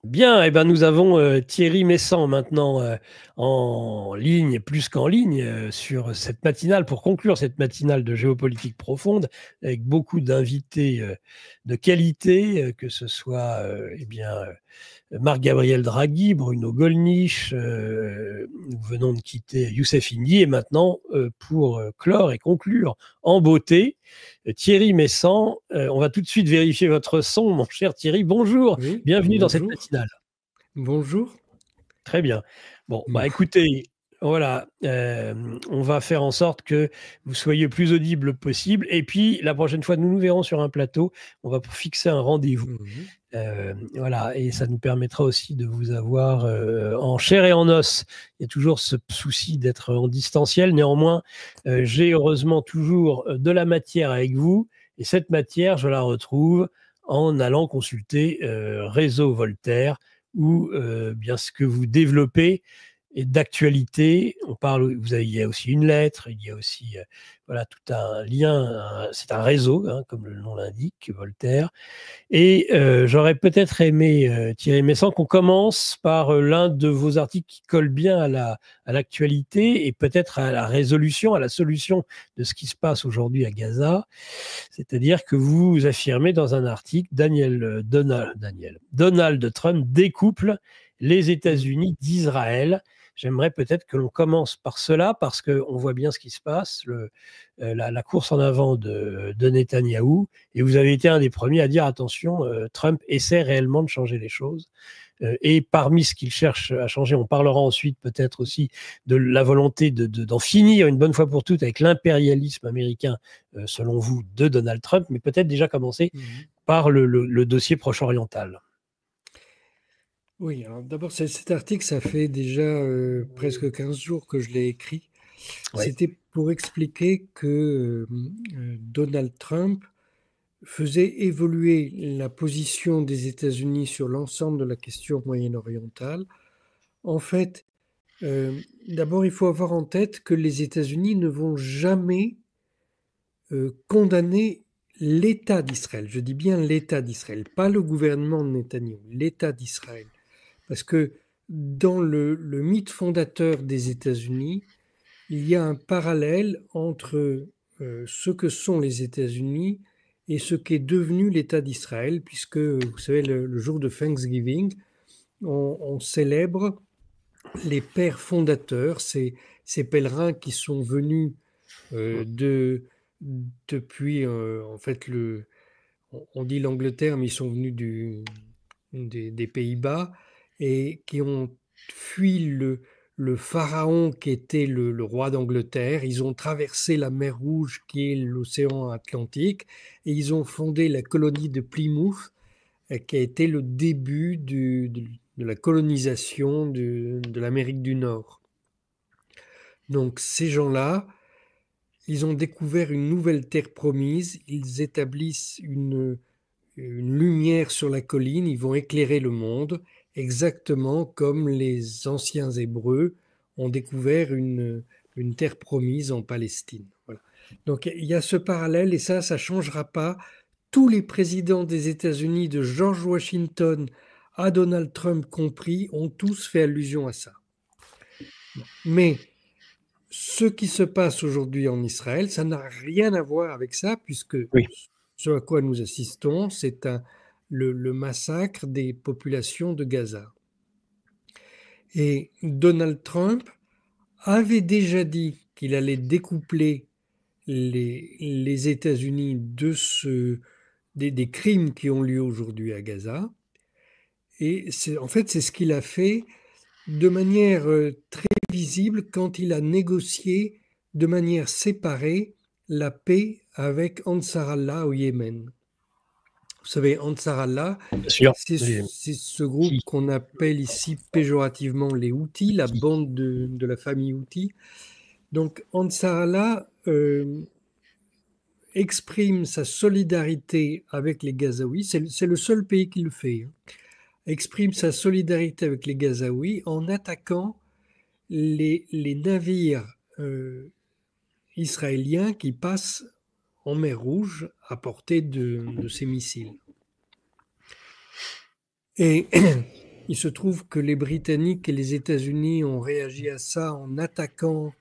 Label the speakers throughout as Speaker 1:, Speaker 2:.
Speaker 1: Bien, eh ben, nous avons Thierry Messant maintenant en ligne, plus qu'en ligne, sur cette matinale, pour conclure cette matinale de géopolitique profonde, avec beaucoup d'invités de qualité, que ce soit Marc-Gabriel Draghi, Bruno Gollnisch, nous venons de quitter Youssef Indy, et maintenant, pour clore et conclure en beauté, Thierry Messant, on va tout de suite vérifier votre son, mon cher Thierry. Bonjour,
Speaker 2: Oui,
Speaker 1: bienvenue dans cette
Speaker 2: bonjour.
Speaker 1: matinale.
Speaker 2: Bonjour.
Speaker 1: Très bien. Bon,
Speaker 2: Mm.
Speaker 1: bah écoutez, voilà, on va faire en sorte que vous soyez le plus audible possible. Et puis, la prochaine fois, nous nous verrons sur un plateau. On va fixer un rendez-vous.
Speaker 2: Mhm.
Speaker 1: Voilà, et ça nous permettra aussi de vous avoir en chair et en os. Il y a toujours ce souci d'être en distanciel. Néanmoins, j'ai heureusement toujours de la matière avec vous. Et cette matière, je la retrouve en allant consulter Réseau Voltaire, où bien ce que vous développez est d'actualité. On parle, il y a aussi une lettre, il y a aussi voilà, tout un lien, c'est un réseau, hein, comme le nom l'indique, Voltaire. Et j'aurais peut-être aimé, Thierry Messant, qu'on commence par l'un de vos articles qui colle bien à l'actualité et peut-être à la résolution, à la solution de ce qui se passe aujourd'hui à Gaza. C'est-à-dire que vous affirmez dans un article, Donald Trump découple les
Speaker 2: Mm.
Speaker 1: États-Unis d'Israël. J'aimerais peut-être que l'on commence par cela, parce qu'on voit bien ce qui se passe, la course en avant de Netanyahou, et vous avez été un des premiers à dire attention, Trump essaie réellement de changer les choses. Et parmi ce qu'il cherche à changer, on parlera ensuite peut-être aussi de la volonté d'en finir une bonne fois pour toutes avec l'impérialisme américain, selon vous, de Donald Trump, mais peut-être déjà commencer
Speaker 2: Mhm.
Speaker 1: par le dossier proche-oriental.
Speaker 2: Oui, alors d'abord, cet article, ça fait déjà presque 15 jours que je l'ai écrit.
Speaker 1: Oui.
Speaker 2: C'était pour expliquer que Donald Trump faisait évoluer la position des États-Unis sur l'ensemble de la question moyen-orientale. En fait, d'abord, il faut avoir en tête que les États-Unis ne vont jamais condamner l'État d'Israël. Je dis bien l'État d'Israël, pas le gouvernement de Netanyahou, l'État d'Israël. Parce que dans le mythe fondateur des États-Unis, il y a un parallèle entre ce que sont les États-Unis et ce qu'est devenu l'État d'Israël, puisque, vous savez, le jour de Thanksgiving, on célèbre les pères fondateurs, ces pèlerins qui sont venus depuis, en fait, on dit l'Angleterre, mais ils sont venus des Pays-Bas et qui ont fui le pharaon qui était le roi d'Angleterre. Ils ont traversé la mer Rouge qui est l'océan Atlantique et ils ont fondé la colonie de Plymouth qui a été le début de la colonisation de l'Amérique du Nord. Donc ces gens-là, ils ont découvert une nouvelle terre promise, ils établissent une lumière sur la colline, ils vont éclairer le monde, exactement comme les anciens Hébreux ont découvert une terre promise en Palestine. Voilà. Donc il y a ce parallèle et ça ne changera pas. Tous les présidents des États-Unis, de George Washington à Donald Trump compris, ont tous fait allusion à ça. Mais ce qui se passe aujourd'hui en Israël, ça n'a rien à voir avec ça, puisque
Speaker 1: Oui.
Speaker 2: ce à quoi nous assistons, c'est le massacre des populations de Gaza. Et Donald Trump avait déjà dit qu'il allait découpler les États-Unis des crimes qui ont lieu aujourd'hui à Gaza. Et en fait, c'est ce qu'il a fait de manière très visible quand il a négocié de manière séparée la paix avec Ansar Allah au Yémen. Vous savez, Ansar Allah,
Speaker 1: Bien sûr.
Speaker 2: c'est ce groupe
Speaker 1: Qui
Speaker 2: qu'on appelle ici péjorativement les Houthis, la
Speaker 1: qui
Speaker 2: bande de la famille Houthi. Donc Ansar Allah exprime sa solidarité avec les Gazaouis, c'est le seul pays qui le fait, hein. Exprime sa solidarité avec les Gazaouis en attaquant les navires israéliens qui passent en mer Rouge à portée de ces missiles. Et il se trouve que les Britanniques et les États-Unis ont réagi à ça en attaquant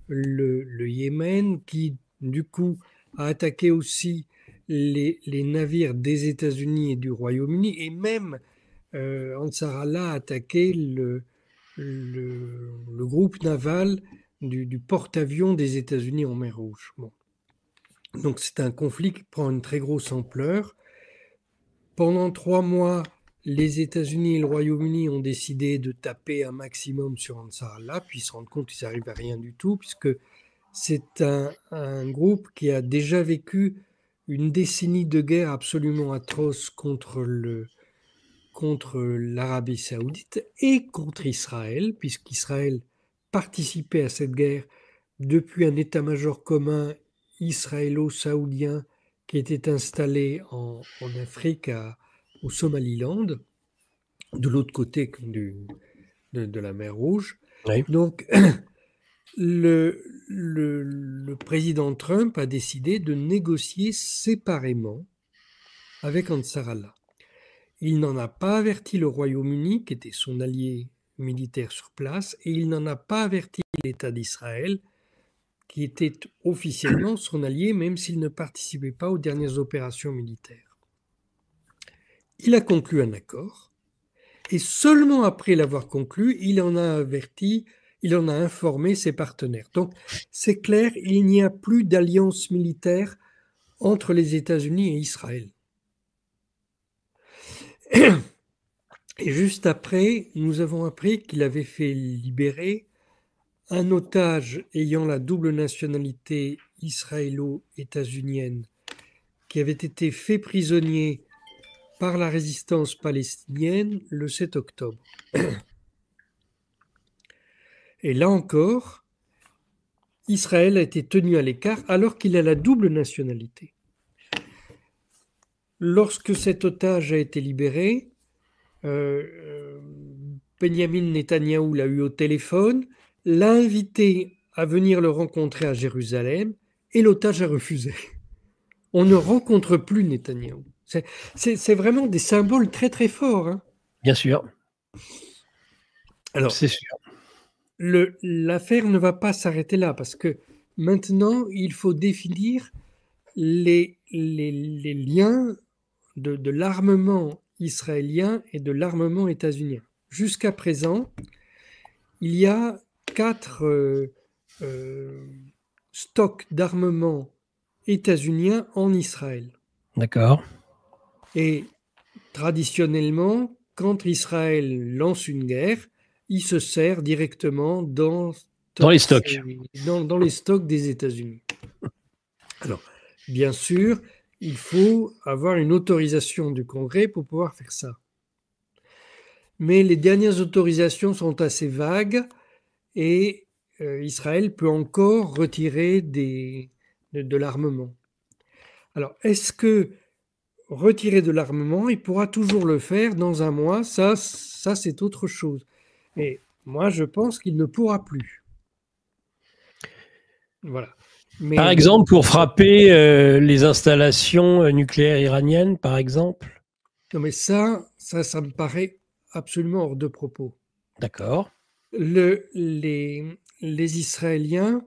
Speaker 2: le Yémen, qui du coup a attaqué aussi les navires des États-Unis et du Royaume-Uni, et même Ansar Allah a attaqué le groupe naval du porte-avions des États-Unis en mer Rouge. Bon. Donc c'est un conflit qui prend une très grosse ampleur. Pendant 3 mois, les États-Unis et le Royaume-Uni ont décidé de taper un maximum sur Ansar Allah, puis ils se rendent compte qu'ils n'arrivent à rien du tout, puisque c'est un groupe qui a déjà vécu une décennie de guerre absolument atroce contre l'Arabie saoudite et contre Israël, puisqu'Israël participait à cette guerre depuis un état-major commun israélo-saoudien qui était installé en Afrique, au Somaliland, de l'autre côté de la mer Rouge.
Speaker 1: Oui.
Speaker 2: Donc, le président Trump a décidé de négocier séparément avec Ansar Allah. Il n'en a pas averti le Royaume-Uni, qui était son allié militaire sur place, et il n'en a pas averti l'État d'Israël, qui était officiellement son allié, même s'il ne participait pas aux dernières opérations militaires. Il a conclu un accord, et seulement après l'avoir conclu, il en a informé ses partenaires. Donc, c'est clair, il n'y a plus d'alliance militaire entre les États-Unis et Israël. Et juste après, nous avons appris qu'il avait fait libérer un otage ayant la double nationalité israélo-états-unienne qui avait été fait prisonnier par la résistance palestinienne le 7 octobre. Et là encore, Israël a été tenu à l'écart alors qu'il a la double nationalité. Lorsque cet otage a été libéré, Benjamin Netanyahou l'a eu au téléphone, l'a invité à venir le rencontrer à Jérusalem et l'otage a refusé. On ne rencontre plus Netanyahou. C'est vraiment des symboles très très forts. Hein.
Speaker 1: Bien sûr.
Speaker 2: Alors,
Speaker 1: c'est sûr.
Speaker 2: L'affaire ne va pas s'arrêter là parce que maintenant, il faut définir les liens de l'armement israélien et de l'armement états-unien. Jusqu'à présent, il y a 4 stocks d'armement états-unien en Israël.
Speaker 1: D'accord.
Speaker 2: Et traditionnellement, quand Israël lance une guerre, il se sert directement dans
Speaker 1: les stocks.
Speaker 2: Dans les stocks des États-Unis. Alors, bien sûr, il faut avoir une autorisation du Congrès pour pouvoir faire ça. Mais les dernières autorisations sont assez vagues et Israël peut encore retirer de l'armement. Alors, est-ce que retirer de l'armement, il pourra toujours le faire dans un mois? Ça c'est autre chose. Et moi, je pense qu'il ne pourra plus. Voilà. Mais
Speaker 1: par exemple, pour frapper les installations nucléaires iraniennes, par exemple?
Speaker 2: Non, mais ça me paraît absolument hors de propos.
Speaker 1: D'accord.
Speaker 2: Les Israéliens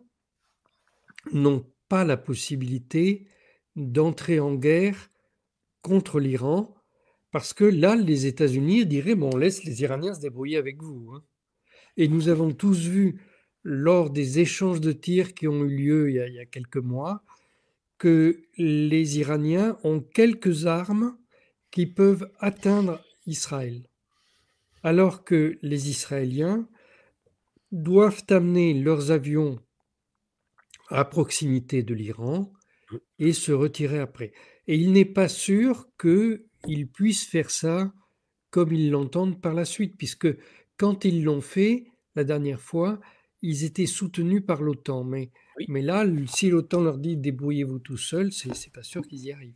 Speaker 2: n'ont pas la possibilité d'entrer en guerre contre l'Iran parce que là, les États-Unis diraient bon, on laisse les Iraniens se débrouiller avec vous. Hein. Et nous avons tous vu lors des échanges de tirs qui ont eu lieu il y a quelques mois que les Iraniens ont quelques armes qui peuvent atteindre Israël, alors que les Israéliens doivent amener leurs avions à proximité de l'Iran et se retirer après. Et il n'est pas sûr qu'ils puissent faire ça comme ils l'entendent par la suite, puisque quand ils l'ont fait la dernière fois, ils étaient soutenus par l'OTAN. Mais là, si l'OTAN leur dit débrouillez-vous tout seul, c'est pas sûr qu'ils y arrivent.